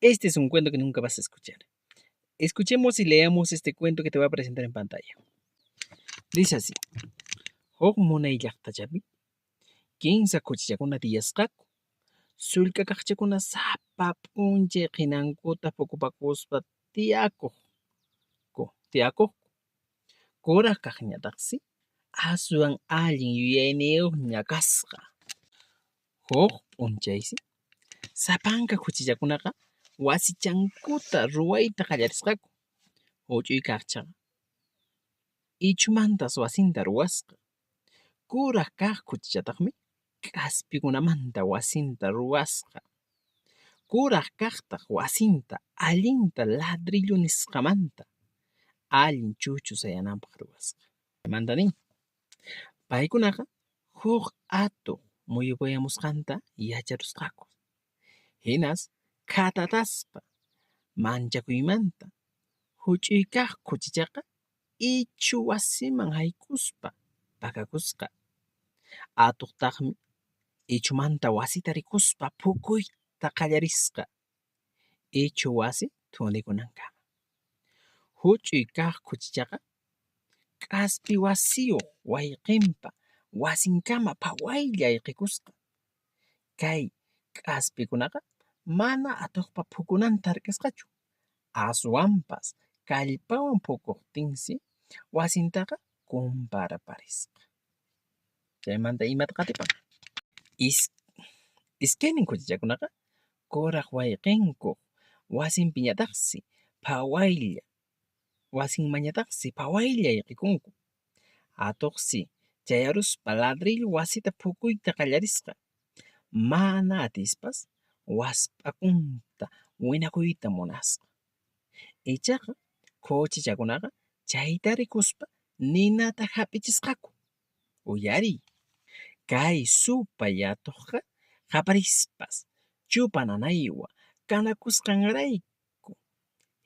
Este es un cuento que nunca vas a escuchar. Escuchemos y leamos este cuento que te voy a presentar en pantalla. Dice así. Huk munay llaqtallapi kinsa kuchillakuna tiyasqaku. Sullka kaqchakuna sapa p'unchay qinankuta pukupakuspa tiyakuqku. Kuraq kaqñataqsi aswan allin yuyayniyuqña kasqa. Huk p'unchaysi sapanka kuchillakunaqa wasichankuta ruwayta qallarisqaku. Huch'uy kaqchaqa ichhumantas wasinta ruwasqa. Kuraq kaq kuchillataqmi k'aspikunamanta wasinta ruwasqa. Kuraq kaqtaq wasinta allinta ladrillo nisqamanta allin chuchu sayananpaq ruwasqa. Chaymanta nin, paykunaqa huk atuq muyupayamusqanta yacharusqaku. Hinas khatataspa manchakuymanta huch'uy kaq kuchichaqa ichhu wasiman haykuspa pakakusqa. Atuqtaqmi ichhumanta wasita rikuspa phukuyta qallarisqa ichhu wasi thunikunankamá. Huch'uy kaq kuchichaqa k'aspi wasiyuq wayqinpa wasinkama phawaylla ayqikusqa. Kay k'aspikunaqa mana atuqpa phukunanta hark'asqachu, aswanpas kallpawan phukuqtinsi wasintaqa kumparaparisqa. Chaymanta imata qatipan. Iskaynin kuchichakunaqa kuraq wayqinkuq wasinpiñataqsi phawaylla ayqikunku. Atuqsi chayaruspa ladrillo wasita phukuyta qallarisqa. Mana atispas wasp'akunta winakuyta munasqa. Ichaqa kuchichakunaqa chayta rikuspa ninata hap'ichisqaku. Uyariy, kay supay atuqqa qaparispas chupa nanaywan kanakusqanrayku.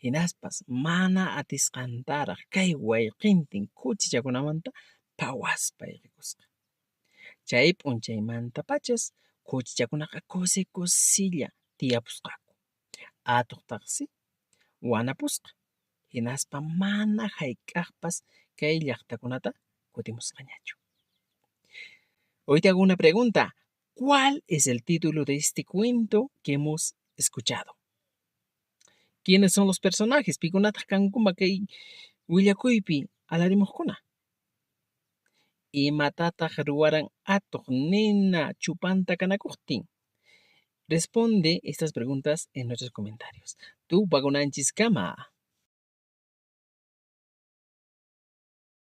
Hinaspas mana atisqantaraq kay wayqintin kuchichakunamanta phawaspa ayqikusqa. Chay p'unchaymantapachas kuchichakunaqa kusilla tiyapusqaku. Atuqtaqsi wanapusqa. Hinaspa mana hayk'aqpas kay llaqtakunata kutimusqañachu. Hoy te hago una pregunta. ¿Cuál es el título de este cuento que hemos escuchado? ¿Quiénes son los personajes? Pikunataq kankuma kay willakuypi alarimuqkuna. Imatataq ruwaran atuq nina chupanta kanakuqtin. Responde estas preguntas en nuestros comentarios. Tupakunanchiskama.